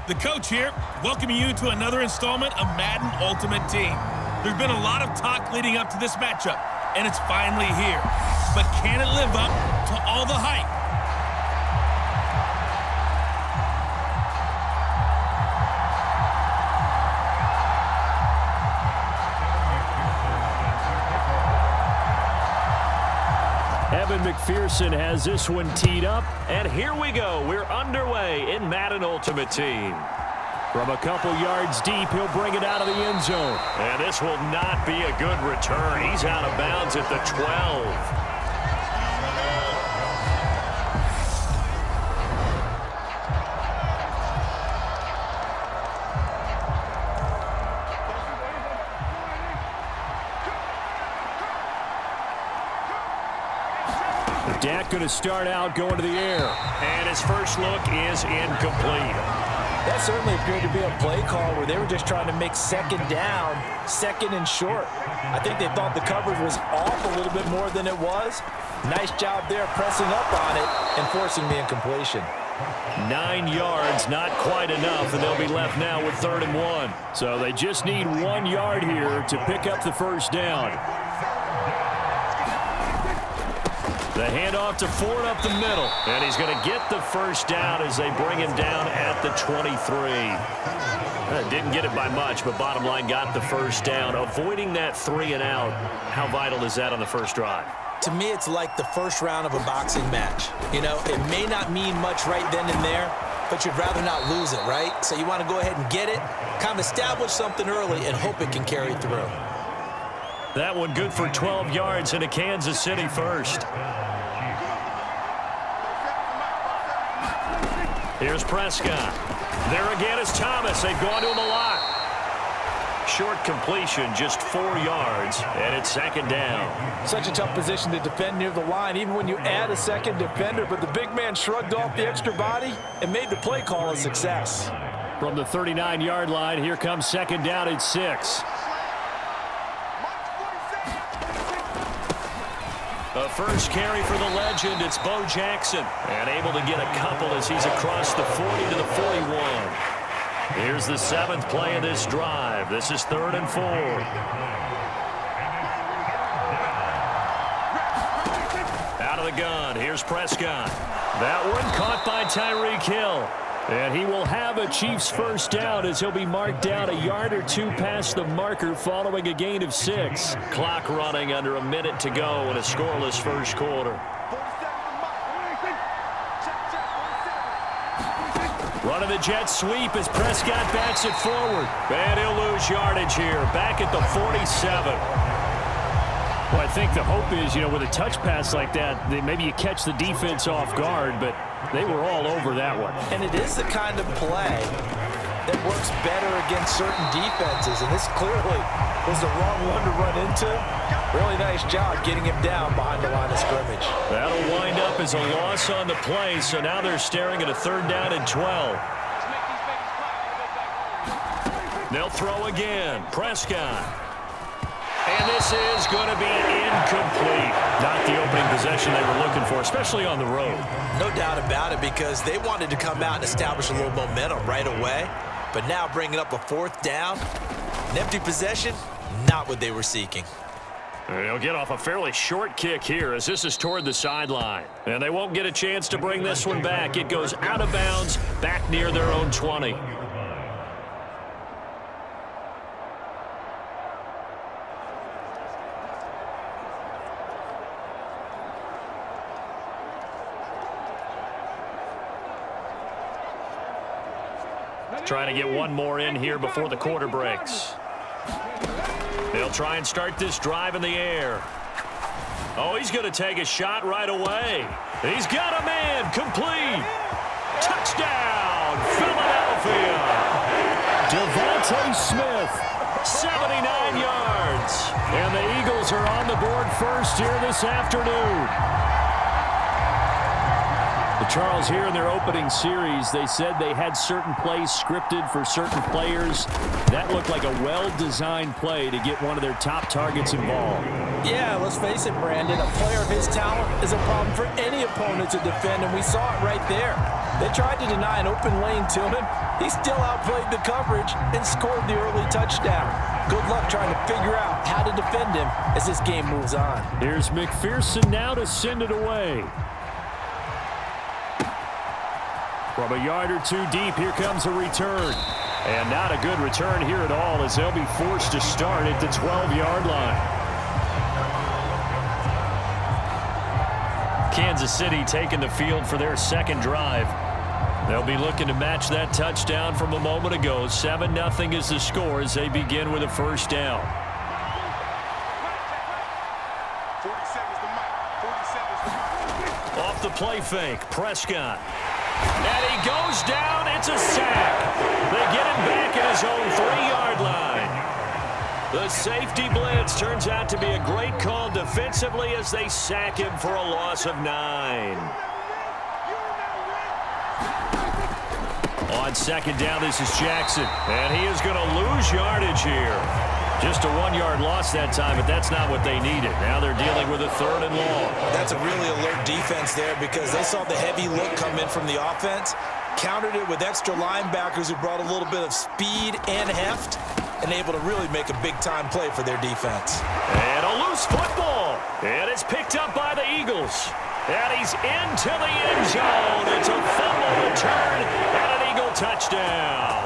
The coach here, welcoming you to another installment of Madden Ultimate Team. There's been a lot of talk leading up to this matchup, and it's finally here. But can it live up to all the hype? Evan McPherson has this one teed up, and here we go. We're underway in Madden Ultimate Team. From a couple yards deep, he'll bring it out of the end zone. And this will not be a good return. He's out of bounds at the 12. Dak going to start out going to the air. And his first look is incomplete. That certainly appeared to be a play call where they were just trying to make second down, second and short. I think they thought the coverage was off a little bit more than it was. Nice job there pressing up on it and forcing the incompletion. 9 yards, not quite enough, and they'll be left now with 3rd and 1. So they just need 1 yard here to pick up the first down. The handoff to Ford up the middle. And he's going to get the first down as they bring him down at the 23. Didn't get it by much, but bottom line got the first down. Avoiding that 3 and out. How vital is that on the first drive? To me, it's like the first round of a boxing match. You know, it may not mean much right then and there, but you'd rather not lose it, right? So you want to go ahead and get it, kind of establish something early, and hope it can carry through. That one good for 12 yards into Kansas City first. Here's Prescott. There again is Thomas. They've gone to him a lot. Short completion, just 4 yards, and it's 2nd down. Such a tough position to defend near the line, even when you add a second defender, but the big man shrugged off the extra body and made the play call a success. From the 39-yard line, here comes 2nd down at 6. The first carry for the legend, it's Bo Jackson. And able to get a couple as he's across the 40 to the 41. Here's the 7th play of this drive. This is 3rd and 4. Out of the gun, here's Prescott. That one caught by Tyreek Hill. And he will have a Chiefs first down as he'll be marked down a yard or 2 past the marker following a gain of 6. Clock running under a minute to go in a scoreless first quarter. Running the jet sweep as Prescott backs it forward. And he'll lose yardage here, back at the 47. Well, I think the hope is, with a touch pass like that, maybe you catch the defense off guard, but they were all over that one. And it is the kind of play that works better against certain defenses, and this clearly was the wrong one to run into. Really nice job getting him down behind the line of scrimmage. That'll wind up as a loss on the play, so now they're staring at a 3rd down and 12. They'll throw again. Prescott. And this is going to be incomplete. Not the opening possession they were looking for, especially on the road. No doubt about it, because they wanted to come out and establish a little momentum right away. But now bringing up a 4th down, an empty possession, not what they were seeking. They'll get off a fairly short kick here as this is toward the sideline. And they won't get a chance to bring this one back. It goes out of bounds back near their own 20. Trying to get one more in here before the quarter breaks. They'll try and start this drive in the air. Oh, he's going to take a shot right away. He's got a man, complete. Touchdown, Philadelphia. Devontae Smith, 79 yards. And the Eagles are on the board first here this afternoon. Well, Charles, here in their opening series, they said they had certain plays scripted for certain players. That looked like a well-designed play to get one of their top targets involved. Yeah, let's face it, Brandon. A player of his talent is a problem for any opponent to defend, and we saw it right there. They tried to deny an open lane to him. He still outplayed the coverage and scored the early touchdown. Good luck trying to figure out how to defend him as this game moves on. Here's McPherson now to send it away. From a yard or two deep, here comes a return. And not a good return here at all, as they'll be forced to start at the 12-yard line. Kansas City taking the field for their second drive. They'll be looking to match that touchdown from a moment ago. 7-0 is the score as they begin with a first down. Off the play fake, Prescott. And he goes down. It's a sack. They get him back at his own 3-yard line. The safety blitz turns out to be a great call defensively as they sack him for a loss of 9. On second down, this is Jackson. And he is going to lose yardage here. Just a 1-yard loss that time, but that's not what they needed. Now they're dealing with a 3rd and long. That's a really alert defense there because they saw the heavy look come in from the offense, countered it with extra linebackers who brought a little bit of speed and heft, and able to really make a big-time play for their defense. And a loose football. And it's picked up by the Eagles. And he's into the end zone. It's a fumble return and an Eagle touchdown.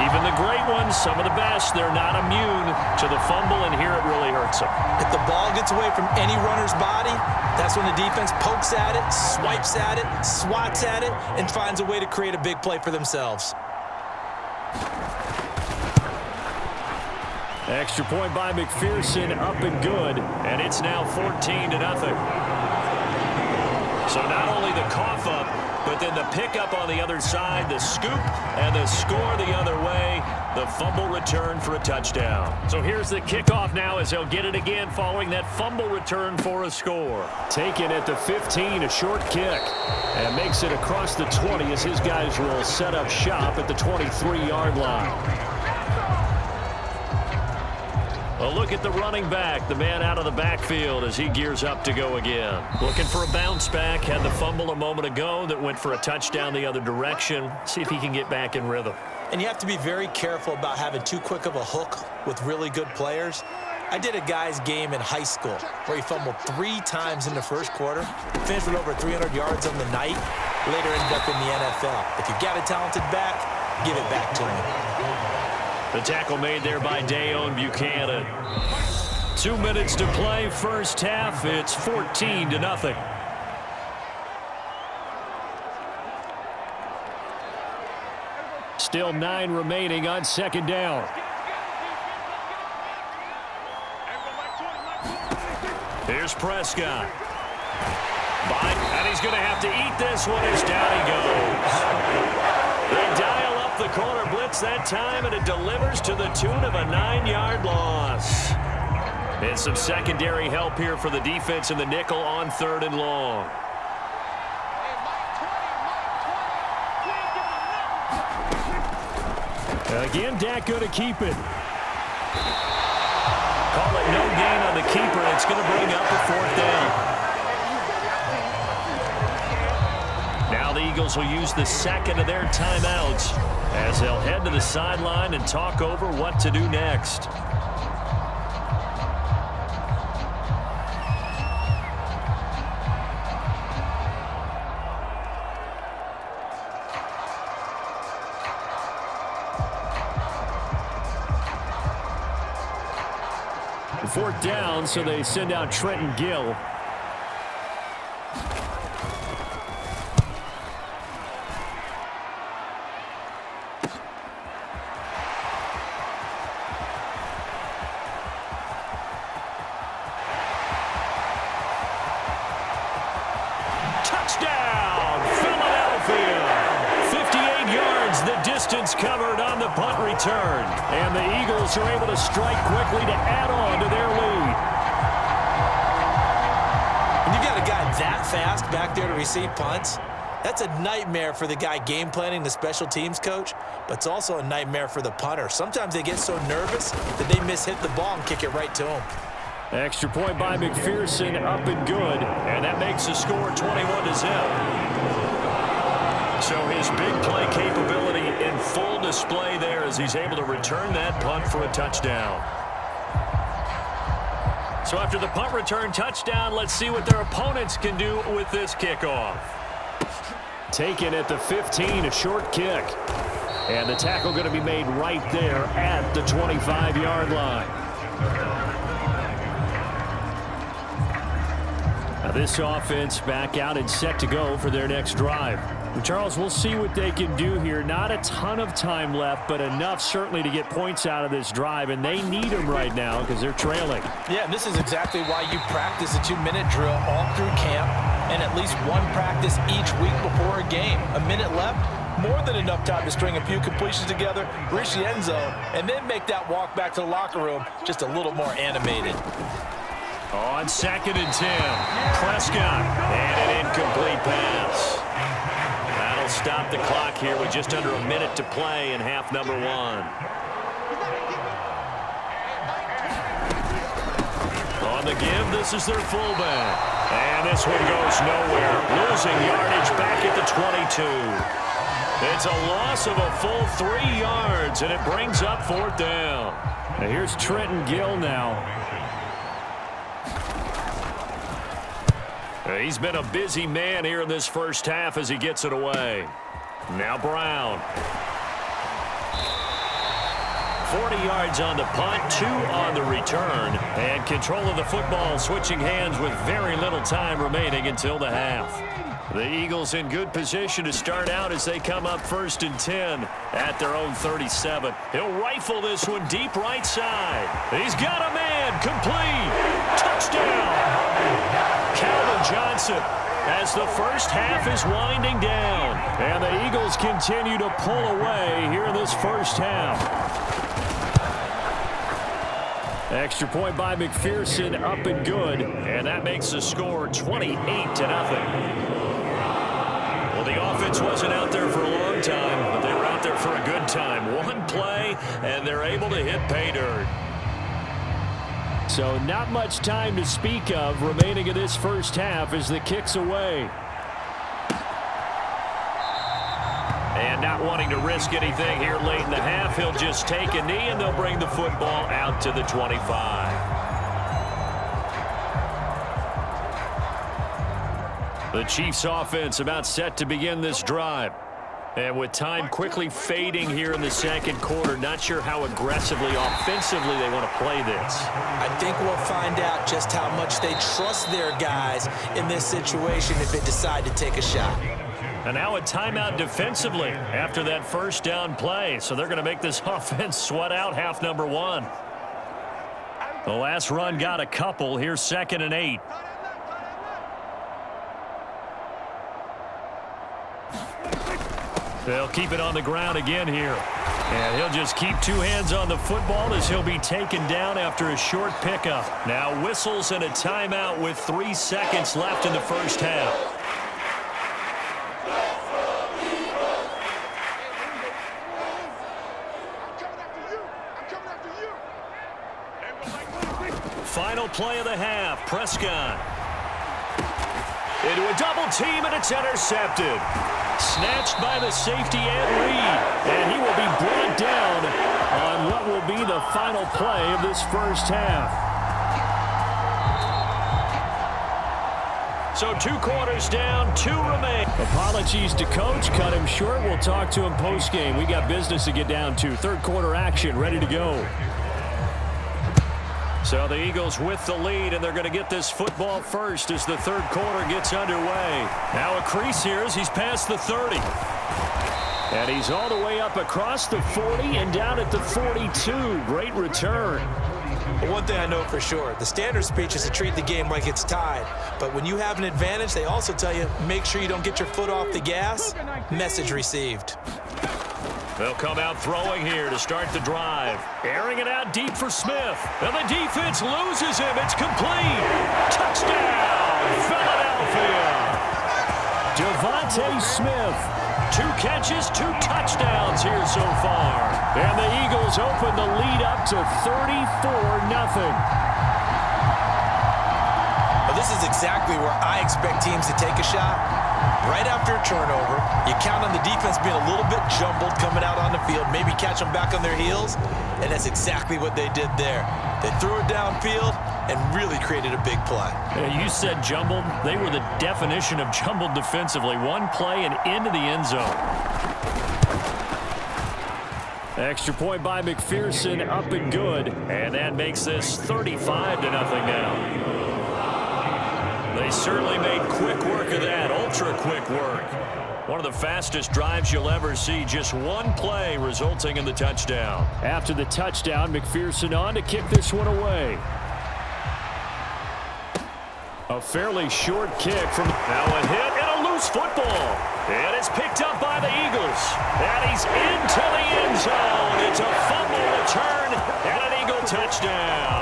Even the great ones, some of the best, they're not immune to the fumble, and here it really hurts them. If the ball gets away from any runner's body, that's when the defense pokes at it, swipes at it, swats at it, and finds a way to create a big play for themselves. Extra point by McPherson, up and good, and it's now 14-0. So not only the cough up, but then the pickup on the other side, the scoop, and the score the other way, the fumble return for a touchdown. So here's the kickoff now as they'll get it again following that fumble return for a score. Taken at the 15, a short kick, and makes it across the 20 as his guys will set up shop at the 23-yard line. A look at the running back, the man out of the backfield as he gears up to go again. Looking for a bounce back, had the fumble a moment ago that went for a touchdown the other direction. See if he can get back in rhythm. And you have to be very careful about having too quick of a hook with really good players. I did a guy's game in high school where he fumbled 3 times in the first quarter, finished with over 300 yards on the night, later ended up in the NFL. If you've got a talented back, give it back to him. The tackle made there by Dayon Buchanan. 2 minutes to play, first half. It's 14-0. Still 9 remaining on second down. Here's Prescott. And he's going to have to eat this one as down he goes. They dial up the corner blitz that time, and it delivers to the tune of a 9-yard loss. And some secondary help here for the defense in the nickel on 3rd and long. Again, Dak going to keep it. Call it no gain on the keeper. It's going to bring up a 4th down. Now the Eagles will use the second of their timeouts as they'll head to the sideline and talk over what to do next. Fourth down, so they send out Trenton Gill. Touchdown, Philadelphia! 58 yards, the distance covered on the punt return. And the Eagles are able to strike quickly to add on to their lead. When you got a guy that fast back there to receive punts, that's a nightmare for the guy game planning, the special teams coach, but it's also a nightmare for the punter. Sometimes they get so nervous that they miss-hit the ball and kick it right to him. Extra point by McPherson, up and good, and that makes the score 21-0. So his big play capability in full display there as he's able to return that punt for a touchdown. So after the punt return touchdown, let's see what their opponents can do with this kickoff. Taken at the 15, a short kick. And the tackle going to be made right there at the 25-yard line. Now this offense back out and set to go for their next drive. And Charles, we'll see what they can do here. Not a ton of time left, but enough certainly to get points out of this drive, and they need them right now because they're trailing. Yeah, and this is exactly why you practice a 2-minute drill all through camp and at least one practice each week before a game. A minute left, more than enough time to string a few completions together, reach the end zone, and then make that walk back to the locker room just a little more animated. On 2nd and 10, Prescott, and an incomplete pass. That'll stop the clock here with just under a minute to play in half number 1. On the give, this is their fullback. And this one goes nowhere, losing yardage back at the 22. It's a loss of a full 3 yards, and it brings up 4th down. Now here's Trenton Gill now. He's been a busy man here in this first half as he gets it away. Now Brown. 40 yards on the punt, 2 on the return, and control of the football switching hands with very little time remaining until the half. The Eagles in good position to start out as they come up 1st and 10 at their own 37. He'll rifle this one deep right side. He's got a man, complete, touchdown. Calvin Johnson as the first half is winding down. And the Eagles continue to pull away here in this first half. Extra point by McPherson, up and good. And that makes the score 28-0. Well, the offense wasn't out there for a long time, but they were out there for a good time. One play, and they're able to hit pay dirt. So not much time to speak of remaining in this first half as the kick's away. And not wanting to risk anything here late in the half, he'll just take a knee and they'll bring the football out to the 25. The Chiefs offense about set to begin this drive. And with time quickly fading here in the second quarter, not sure how aggressively, offensively they want to play this. I think we'll find out just how much they trust their guys in this situation if they decide to take a shot. And now a timeout defensively after that first down play. So they're going to make this offense sweat out half number 1. The last run got a couple. Here's 2nd and 8. They'll keep it on the ground again here. And he'll just keep 2 hands on the football as he'll be taken down after a short pickup. Now whistles and a timeout with 3 seconds left in the first half. Final play of the half, Prescott. Into a double team, and it's intercepted. Snatched by the safety Ed Reed, and he will be brought down on what will be the final play of this first half. So 2 quarters down, 2 remain. Apologies to coach, cut him short. We'll talk to him post-game. We got business to get down to. Third quarter action, ready to go. So the Eagles with the lead, and they're going to get this football first as the third quarter gets underway. Now a crease here as he's past the 30. And he's all the way up across the 40 and down at the 42. Great return. But one thing I know for sure, the standard speech is to treat the game like it's tied. But when you have an advantage, they also tell you, make sure you don't get your foot off the gas. Message received. They'll come out throwing here to start the drive. Airing it out deep for Smith. And the defense loses him. It's complete. Touchdown, Philadelphia. Devontae Smith. 2 catches, 2 touchdowns here so far. And the Eagles open the lead up to 34-0. Well, this is exactly where I expect teams to take a shot. Right after a turnover, you count on the defense being a little bit jumbled coming out on the field, maybe catch them back on their heels, and that's exactly what they did there. They threw it downfield and really created a big play. You said jumbled. They were the definition of jumbled defensively. One play and into the end zone. Extra point by McPherson, up and good. And that makes this 35-0 now. They certainly made quick work of that, ultra-quick work. One of the fastest drives you'll ever see, just one play resulting in the touchdown. After the touchdown, McPherson on to kick this one away. A fairly short kick from now a hit and a loose football. And it's picked up by the Eagles. And he's into the end zone. It's a fumble return and an Eagle touchdown.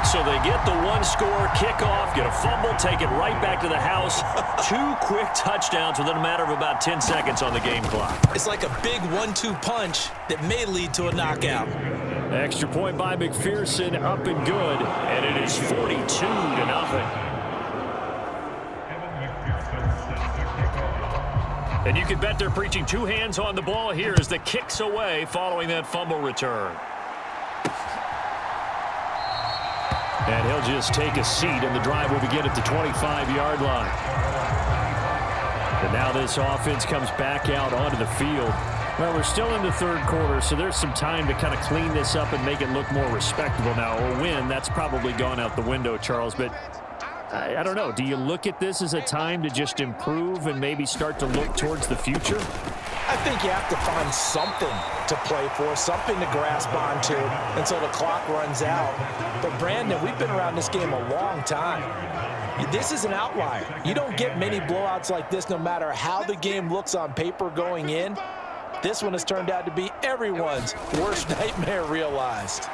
So they get the one-score kickoff, get a fumble, take it right back to the house. 2 quick touchdowns within a matter of about 10 seconds on the game clock. It's like a big 1-2 punch that may lead to a knockout. Extra point by McPherson, up and good, and it is 42-0. And you can bet they're preaching 2 hands on the ball here as the kick's away following that fumble return. And he'll just take a seat, and the drive will begin at the 25-yard line. And now this offense comes back out onto the field. Well, we're still in the third quarter, so there's some time to kind of clean this up and make it look more respectable now. Or win, that's probably gone out the window, Charles. But I don't know. Do you look at this as a time to just improve and maybe start to look towards the future? I think you have to find something to play for, something to grasp onto until the clock runs out. But, Brandon, we've been around this game a long time. This is an outlier. You don't get many blowouts like this no matter how the game looks on paper going in. This one has turned out to be everyone's worst nightmare realized.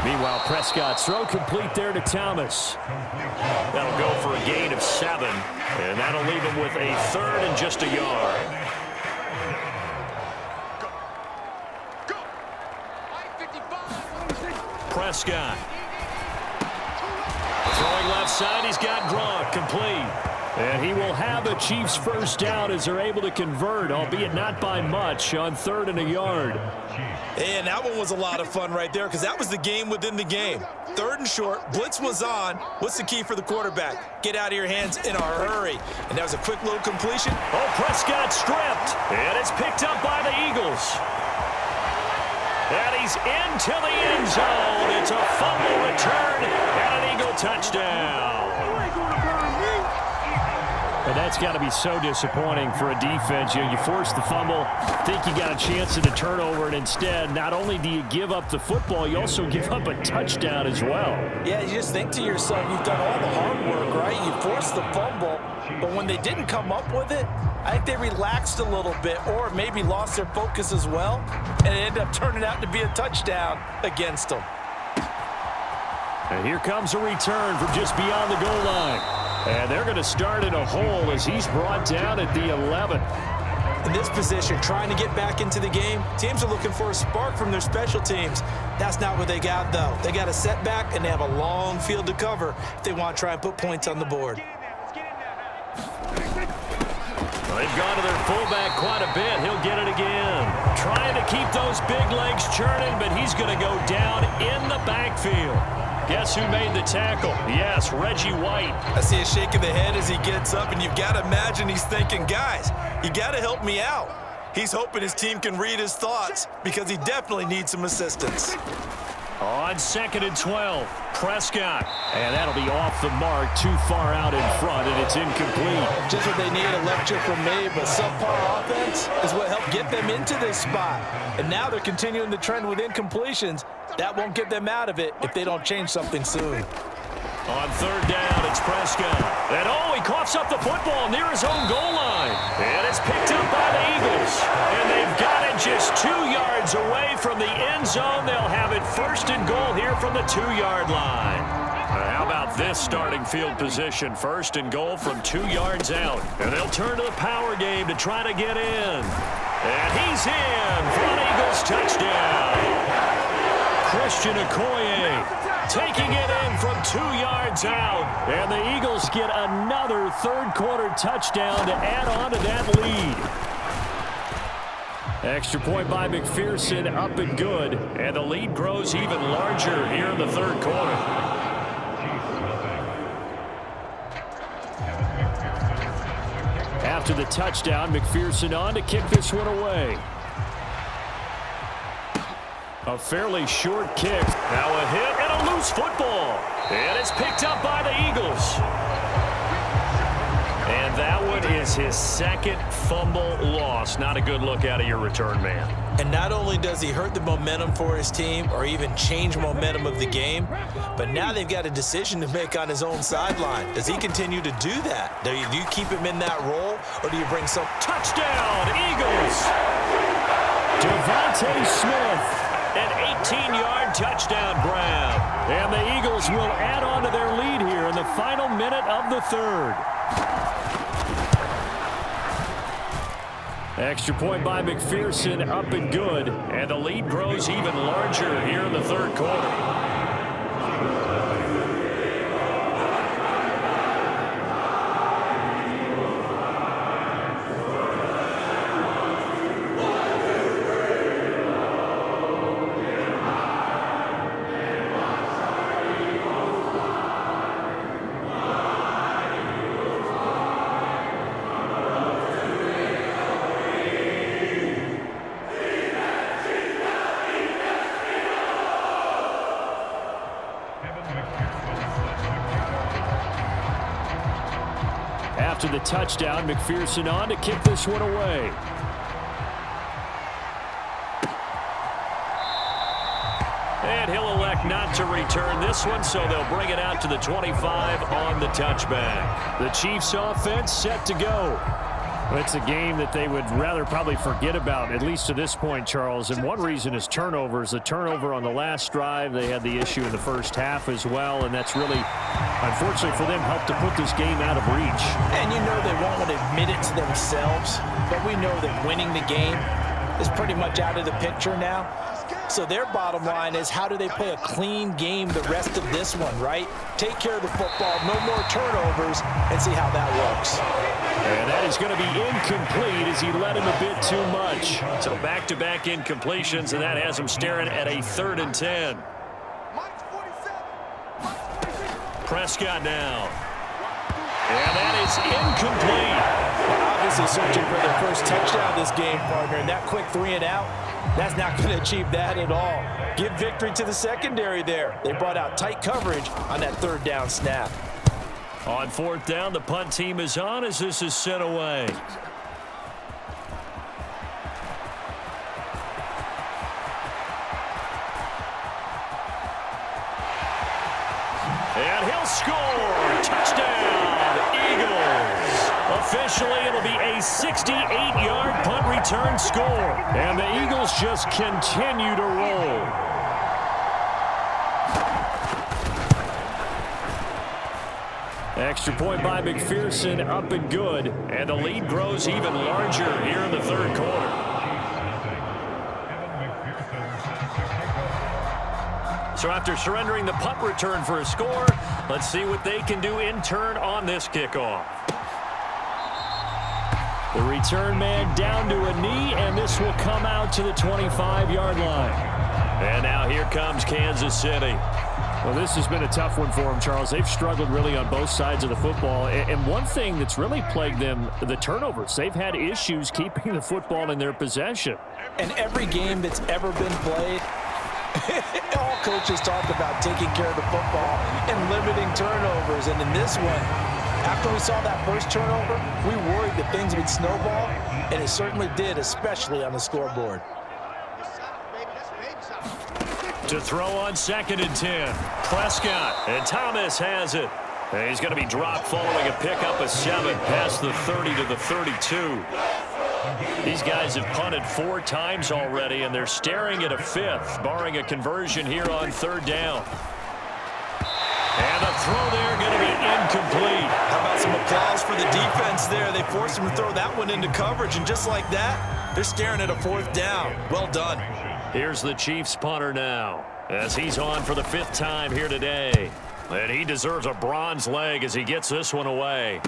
Meanwhile, Prescott's throw complete there to Thomas. That'll go for a gain of 7, and that'll leave him with a 3rd and just a yard. Prescott. Throwing left side, he's got Gronk, complete. And he will have a Chiefs first down as they're able to convert, albeit not by much, on 3rd and a yard. And that one was a lot of fun right there because that was the game within the game. 3rd and short, blitz was on. What's the key for the quarterback? Get out of your hands in a hurry. And that was a quick little completion. Oh, Prescott stripped, and it's picked up by the Eagles. And he's into the end zone. It's a fumble return and an Eagle touchdown. And that's got to be so disappointing for a defense. You force the fumble, think you got a chance at a turnover, and instead, not only do you give up the football, you also give up a touchdown as well. Yeah, you just think to yourself, you've done all the hard work, right? You forced the fumble, but when they didn't come up with it, I think they relaxed a little bit or maybe lost their focus as well, and it ended up turning out to be a touchdown against them. And here comes a return from just beyond the goal line. And they're going to start in a hole as he's brought down at the 11. In this position, trying to get back into the game, teams are looking for a spark from their special teams. That's not what they got, though. They got a setback, and they have a long field to cover if they want to try and put points on the board. They've gone to their fullback quite a bit. He'll get it again. Trying to keep those big legs churning, but he's going to go down in the backfield. Guess who made the tackle? Yes, Reggie White. I see a shake of the head as he gets up, and you've got to imagine he's thinking, guys, you got to help me out. He's hoping his team can read his thoughts because he definitely needs some assistance. On 2nd and 12, Prescott. And that'll be off the mark, too far out in front, and it's incomplete. Just what they need, a lecture from me, but subpar offense is what helped get them into this spot. And now they're continuing the trend with incompletions. That won't get them out of it if they don't change something soon. On 3rd down, it's Prescott. And he coughs up the football near his own goal line. And it's picked up by the Eagles. And they've got it just 2 yards away from the end zone. They'll have it 1st and goal here from the 2-yard line. off this starting field position. First and goal from 2 yards out. And they'll turn to the power game to try to get in. And he's in for an Eagles touchdown. Christian Okoye taking it in from 2 yards out. And the Eagles get another third-quarter touchdown to add on to that lead. Extra point by McPherson, up and good. And the lead grows even larger here in the third quarter. After the touchdown, McPherson on to kick this one away. A fairly short kick. Now a hit and a loose football. And it's picked up by the Eagles. And that one is his second fumble loss. Not a good look out of your return man. And not only does he hurt the momentum for his team or even change momentum of the game, but now they've got a decision to make on his own sideline. Does he continue to do that? Do you keep him in that role, or do you bring some... Touchdown, Eagles! Devontae Smith, an 18-yard touchdown grab. And the Eagles will add on to their lead here in the final minute of the third. Extra point by McPherson, up and good. And the lead grows even larger here in the third quarter. After the touchdown, McPherson on to kick this one away. And he'll elect not to return this one, so they'll bring it out to the 25 on the touchback. The Chiefs offense set to go. It's a game that they would rather probably forget about, at least to this point, Charles. And one reason is turnovers. The turnover on the last drive, they had the issue in the first half as well, and that's really, unfortunately for them, helped to put this game out of reach. And you know they won't want to admit it to themselves, but we know that winning the game is pretty much out of the picture now. So their bottom line is, how do they play a clean game the rest of this one, right? Take care of the football, no more turnovers, and see how that works. And that is going to be incomplete as he led him a bit too much. So back-to-back incompletions, and that has him staring at a 3rd and 10. Prescott now. And that is incomplete. Well, obviously searching for their first touchdown this game, partner, and that quick 3 and out, that's not going to achieve that at all. Give victory to the secondary there. They brought out tight coverage on that 3rd down snap. On 4th down, the punt team is on as this is sent away. And he'll score. Touchdown, Eagles. Officially, it'll be a 68-yard punt return score. And the Eagles just continue to roll. Extra point by McPherson, up and good. And the lead grows even larger here in the third quarter. So after surrendering the punt return for a score, let's see what they can do in turn on this kickoff. The return man down to a knee, and this will come out to the 25-yard line. And now here comes Kansas City. Well, this has been a tough one for them, Charles. They've struggled really on both sides of the football. And one thing that's really plagued them, the turnovers. They've had issues keeping the football in their possession. And every game that's ever been played, all coaches talk about taking care of the football and limiting turnovers. And in this one, after we saw that first turnover, we worried that things would snowball, and it certainly did, especially on the scoreboard. To throw on 2nd and 10. Prescott, and Thomas has it. And he's going to be dropped following a pickup of 7 past the 30 to the 32. These guys have punted 4 times already, and they're staring at a 5th, barring a conversion here on 3rd down. And And the throw there going to be incomplete. How about some applause for the defense there? They forced him to throw that one into coverage, and just like that, they're staring at a 4th down. Well done. Here's the Chiefs punter now, as he's on for the 5th time here today. And he deserves a bronze leg as he gets this one away.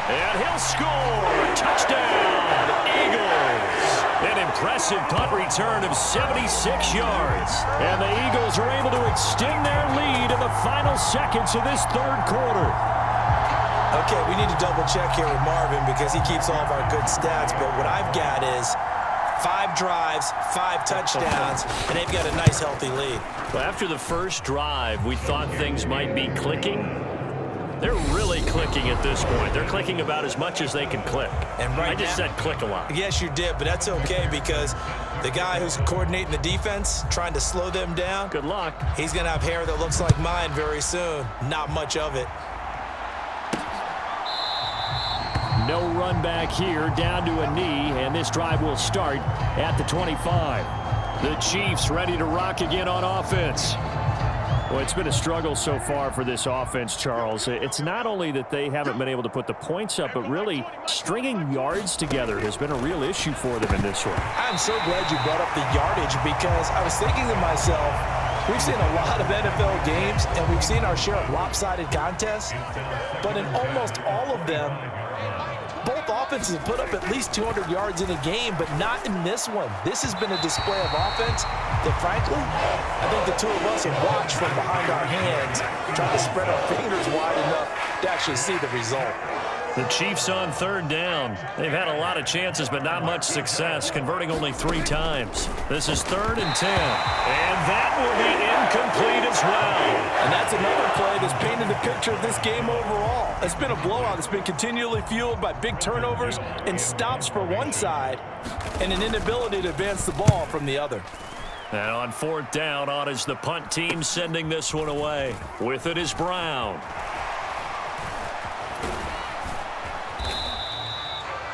And he'll score. Touchdown, Eagles. An impressive punt return of 76 yards. And the Eagles are able to extend their lead in the final seconds of this 3rd quarter. Okay, we need to double-check here with Marvin because he keeps all of our good stats, but what I've got is 5 drives, 5 touchdowns, and they've got a nice, healthy lead. Well, after the first drive, we thought things might be clicking. They're really clicking at this point. They're clicking about as much as they can click. And right I just said click a lot. Yes, you did, but that's okay because the guy who's coordinating the defense, trying to slow them down, Good luck. he's going to have hair that looks like mine very soon. Not much of it. No run back here, down to a knee, and this drive will start at the 25. The Chiefs ready to rock again on offense. Well, it's been a struggle so far for this offense, Charles. It's not only that they haven't been able to put the points up, but really stringing yards together has been a real issue for them in this one. I'm so glad you brought up the yardage because I was thinking to myself, we've seen a lot of NFL games, and we've seen our share of lopsided contests, but in almost all of them, both offenses have put up at least 200 yards in a game, but not in this one. This has been a display of offense that, frankly, I think the two of us have watched from behind our hands, trying to spread our fingers wide enough to actually see the result. The Chiefs on 3rd down. They've had a lot of chances, but not much success, converting only 3 times. This is 3rd and 10. And that will be incomplete as well. And that's another play that's painted the picture of this game overall. It's been a blowout. It's been continually fueled by big turnovers and stops for one side and an inability to advance the ball from the other. And on 4th down, on is the punt team sending this one away. With it is Brown.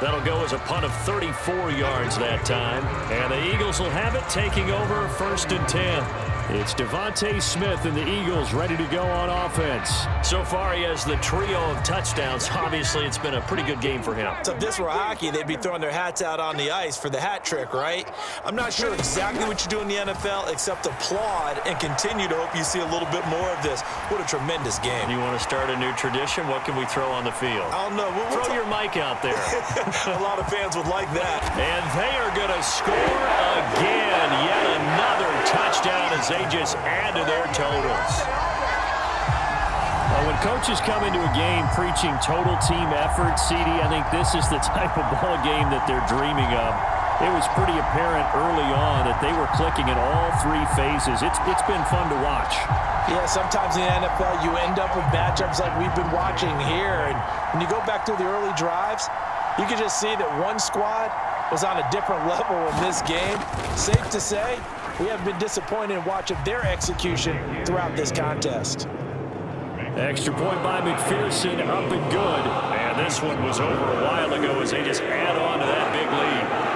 That'll go as a punt of 34 yards that time. And the Eagles will have it, taking over 1st and 10. It's Devontae Smith and the Eagles ready to go on offense. So far, he has the trio of touchdowns. Obviously, it's been a pretty good game for him. So if this were hockey, they'd be throwing their hats out on the ice for the hat trick, right? I'm not sure exactly what you do in the NFL except applaud and continue to hope you see a little bit more of this. What a tremendous game. You want to start a new tradition? What can we throw on the field? I don't know. Throw your mic out there. A lot of fans would like that. And they are going to score again. Yet another touchdown as they just add to their totals. Well, when coaches come into a game preaching total team effort, CD, I think this is the type of ball game that they're dreaming of. It was pretty apparent early on that they were clicking in all 3 phases. It's been fun to watch. Yeah, sometimes in the NFL you end up with matchups like we've been watching here. And when you go back through the early drives, you can just see that one squad was on a different level in this game. Safe to say, we have been disappointed in watching their execution throughout this contest. Extra point by McPherson, up and good. And this one was over a while ago as they just add on to that big lead.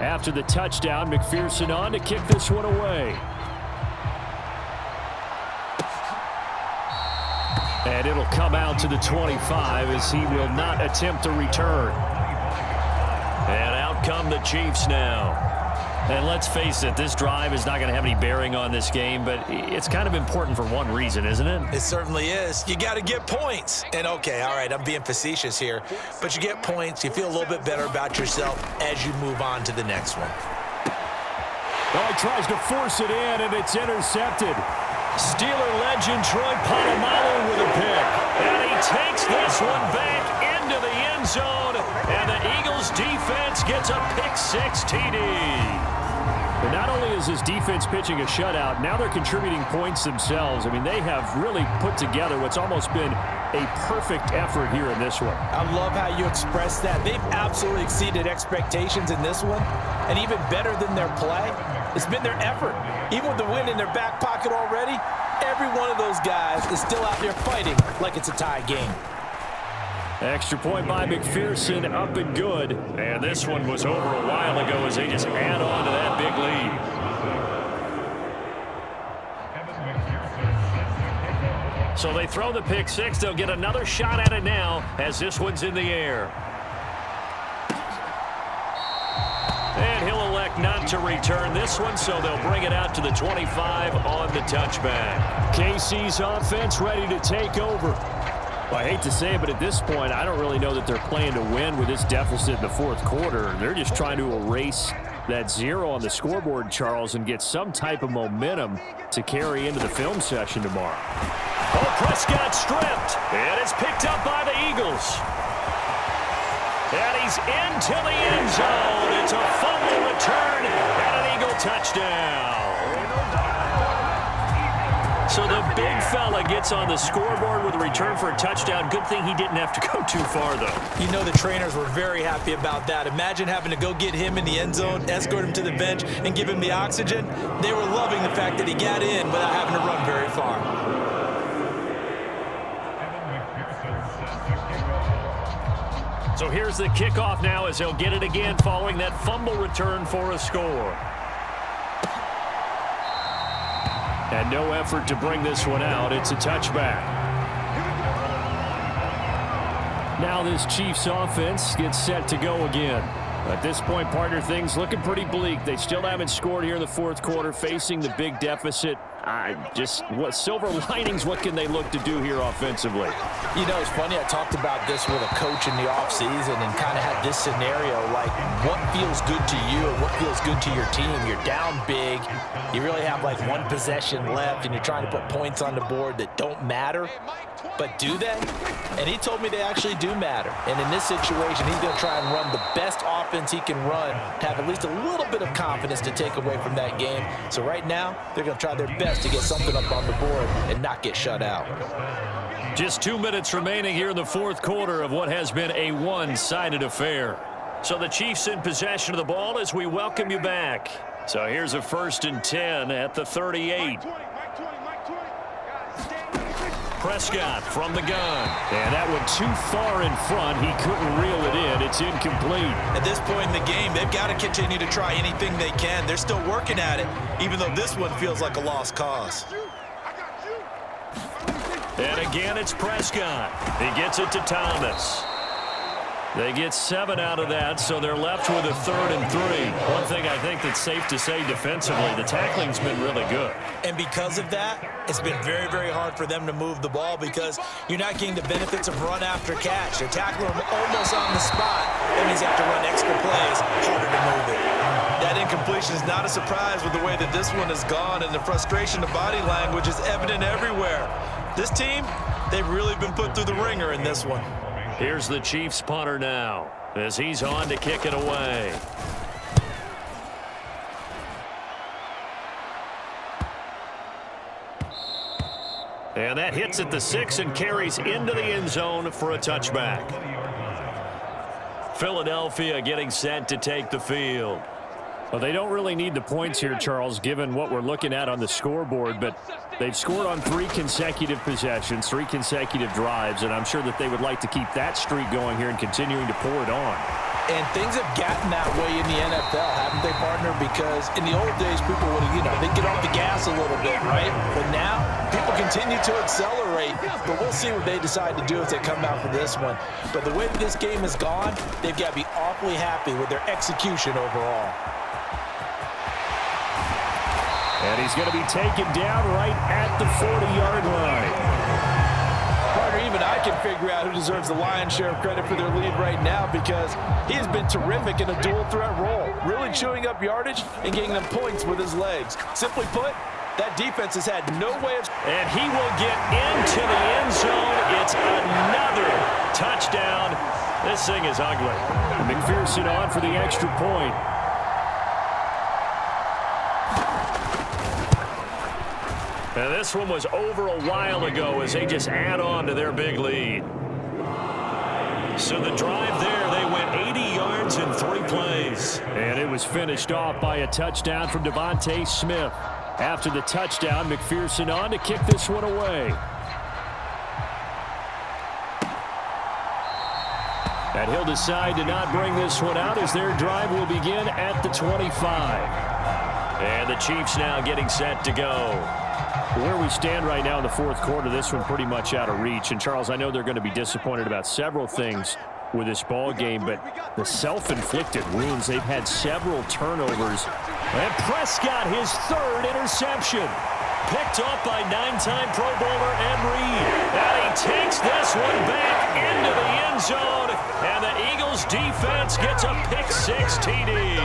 After the touchdown, McPherson on to kick this one away. And it'll come out to the 25 as he will not attempt a return. And out come the Chiefs now. And let's face it, this drive is not going to have any bearing on this game, but it's kind of important for one reason, isn't it? It certainly is. You got to get points. And okay, all right, I'm being facetious here, but you get points, you feel a little bit better about yourself as you move on to the next one. Oh, he tries to force it in, and it's intercepted. Steeler legend Troy Polamalu with a pick. And he takes this one back into the end zone, and the Eagles defense gets a pick-6 TD. And not only is this defense pitching a shutout, now they're contributing points themselves. I mean, they have really put together what's almost been a perfect effort here in this one. I love how you express that. They've absolutely exceeded expectations in this one, and even better than their play, it's been their effort. Even with the win in their back pocket already, every one of those guys is still out there fighting like it's a tie game. Extra point by McPherson, up and good. And this one was over a while ago as they just add on to that big lead. So they throw the pick-6. They'll get another shot at it now as this one's in the air. And he'll elect not to return this one, so they'll bring it out to the 25 on the touchback. KC's offense ready to take over. Well, I hate to say it, but at this point, I don't really know that they're playing to win with this deficit in the fourth quarter. They're just trying to erase that 0 on the scoreboard, Charles, and get some type of momentum to carry into the film session tomorrow. Oh, Prescott stripped, and it's picked up by the Eagles. And he's into the end zone. It's a fumble return and an Eagle touchdown. So the big fella gets on the scoreboard with a return for a touchdown. Good thing he didn't have to go too far, though. You know the trainers were very happy about that. Imagine having to go get him in the end zone, escort him to the bench, and give him the oxygen. They were loving the fact that he got in without having to run very far. So here's the kickoff now as they'll get it again following that fumble return for a score. And no effort to bring this one out. It's a touchback. Now this Chiefs offense gets set to go again. At this point, partner, things looking pretty bleak. They still haven't scored here in the fourth quarter, facing the big deficit. What silver linings, what can they look to do here offensively? You know, it's funny, I talked about this with a coach in the offseason and kind of had this scenario, like what feels good to you and what feels good to your team. You're down big, you really have like one possession left, and you're trying to put points on the board that don't matter. But do they? And he told me they actually do matter. And in this situation, he's going to try and run the best offense he can run to have at least a little bit of confidence to take away from that game. So right now, they're going to try their best to get something up on the board and not get shut out. Just 2 minutes remaining here in the fourth quarter of what has been a one-sided affair. So the Chiefs in possession of the ball as we welcome you back. So here's a 1st and 10 at the 38. Prescott from the gun. And that one too far in front. He couldn't reel it in. It's incomplete. At this point in the game, they've got to continue to try anything they can. They're still working at it, even though this one feels like a lost cause. And again, it's Prescott. He gets it to Thomas. They get 7 out of that, so they're left with a 3rd and 3. One thing I think that's safe to say defensively, the tackling's been really good. And because of that, it's been very, very hard for them to move the ball because you're not getting the benefits of run after catch. They're tackling them almost on the spot. That means you have to run extra plays, harder to move it. That incompletion is not a surprise with the way that this one has gone, and the frustration of body language is evident everywhere. This team, they've really been put through the ringer in this one. Here's the Chiefs punter now as he's on to kick it away. And that hits at the 6 and carries into the end zone for a touchback. Philadelphia getting set to take the field. Well, they don't really need the points here, Charles, given what we're looking at on the scoreboard, but they've scored on 3 consecutive possessions, 3 consecutive drives, and I'm sure that they would like to keep that streak going here and continuing to pour it on. And things have gotten that way in the NFL, haven't they, partner? Because in the old days, people would, they get off the gas a little bit, right? But now, people continue to accelerate. But we'll see what they decide to do as they come out for this one. But the way that this game has gone, they've got to be awfully happy with their execution overall. And he's going to be taken down right at the 40-yard line. Partner, even I can figure out who deserves the lion's share of credit for their lead right now because he has been terrific in a dual threat role, really chewing up yardage and getting them points with his legs. Simply put, That defense has had no way of... And he will get into the end zone. It's another touchdown. This thing is ugly. McPherson on for the extra point. And this one was over a while ago as they just add on to their big lead. So the drive there, they went 80 yards in 3 plays. And it was finished off by a touchdown from Devontae Smith. After the touchdown, McPherson on to kick this one away. And he'll decide to not bring this one out as their drive will begin at the 25. And the Chiefs now getting set to go. Where we stand right now in the fourth quarter, this one pretty much out of reach. And, Charles, I know they're going to be disappointed about several things with this ball game, but the self-inflicted wounds, they've had several turnovers. And Prescott, his 3rd interception. Picked off by 9-time Pro Bowler Ed Reed. And he takes this one back into the end zone. And the Eagles defense gets a pick-6 TD.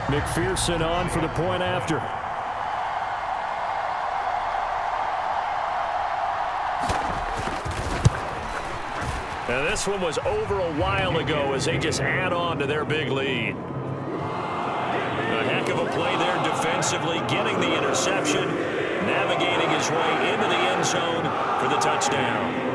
McPherson on for the point after. And this one was over a while ago as they just add on to their big lead. A heck of a play there defensively, getting the interception, navigating his way into the end zone for the touchdown.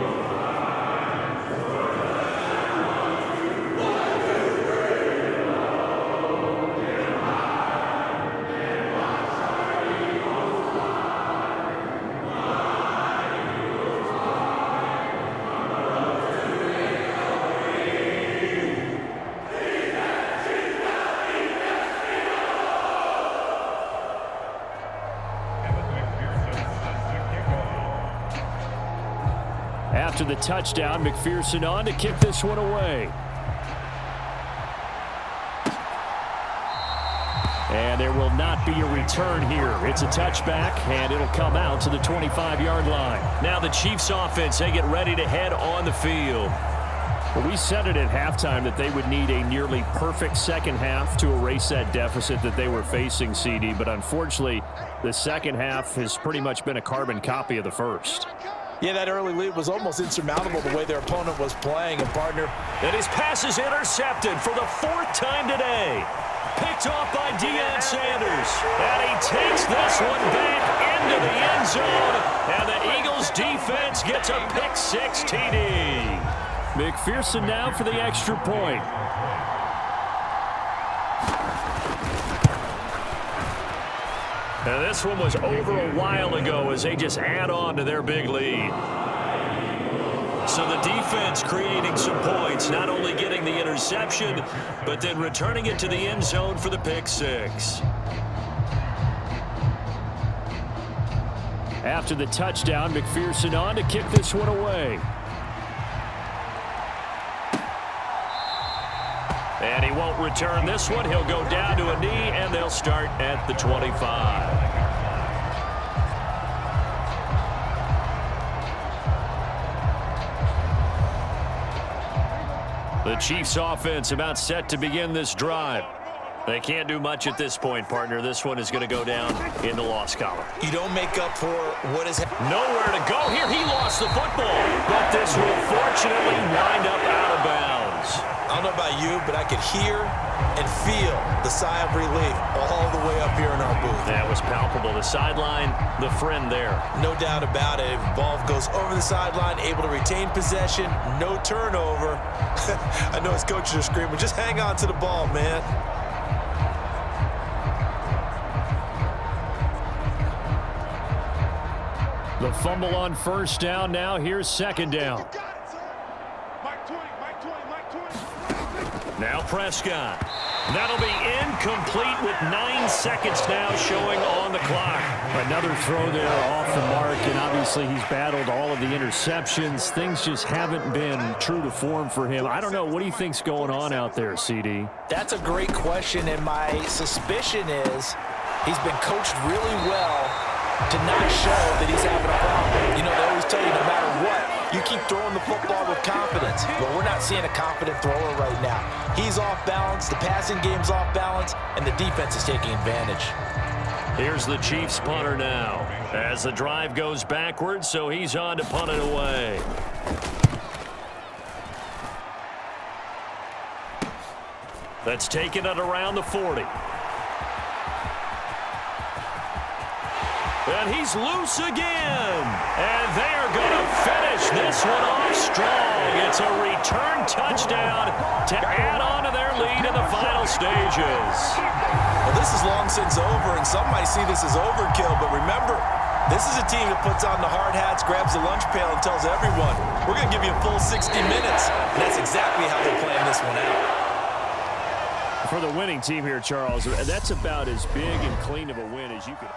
After the touchdown, McPherson on to kick this one away. And there will not be a return here. It's a touchback, and it'll come out to the 25-yard line. Now the Chiefs offense, they get ready to head on the field. Well, we said it at halftime that they would need a nearly perfect second half to erase that deficit that they were facing, CD. But unfortunately, the second half has pretty much been a carbon copy of the first. Yeah, that early lead was almost insurmountable the way their opponent was playing. And, partner, and his pass is intercepted for the 4th time today. Picked off by Deion Sanders. And he takes this one back into the end zone. And the Eagles defense gets a pick-6 TD. McPherson now for the extra point. And this one was over a while ago as they just add on to their big lead. So the defense creating some points, not only getting the interception, but then returning it to the end zone for the pick-6. After the touchdown, McPherson on to kick this one away. And he won't return this one. He'll go down to a knee, and they'll start at the 25. The Chiefs offense about set to begin this drive. They can't do much at this point, partner. This one is going to go down in the loss column. you don't make up for what is... Nowhere to go here. He lost the football, but this will fortunately wind up out of bounds. I don't know about you, but I could hear and feel the sigh of relief all the way up here in our booth. That was palpable. The sideline, the friend there. No doubt about it. Ball goes over the sideline, able to retain possession, no turnover. I know his coaches are screaming, just hang on to the ball, man. The fumble on first down. Now here's second down. Now Prescott. That'll be incomplete with 9 seconds now showing on the clock. Another throw there off the mark, and obviously he's battled all of the interceptions. Things just haven't been true to form for him. I don't know. What do you think's going on out there, CD? That's a great question, and my suspicion is he's been coached really well to not show that he's having a problem. You know, they always tell you no matter what, you keep throwing the football with confidence. But we're not seeing a confident thrower right now. He's off balance, the passing game's off balance, and the defense is taking advantage. Here's the Chiefs punter now. As the drive goes backwards, so he's on to punt it away. That's taken it around the 40. And he's loose again. And they are going to finish this one off strong. It's a return touchdown to add on to their lead in the final stages. Well, this is long since over, and some might see this as overkill, but remember, this is a team that puts on the hard hats, grabs the lunch pail, and tells everyone, we're going to give you a full 60 minutes. And that's exactly how they're playing this one out. For the winning team here, Charles, that's about as big and clean of a win as you could.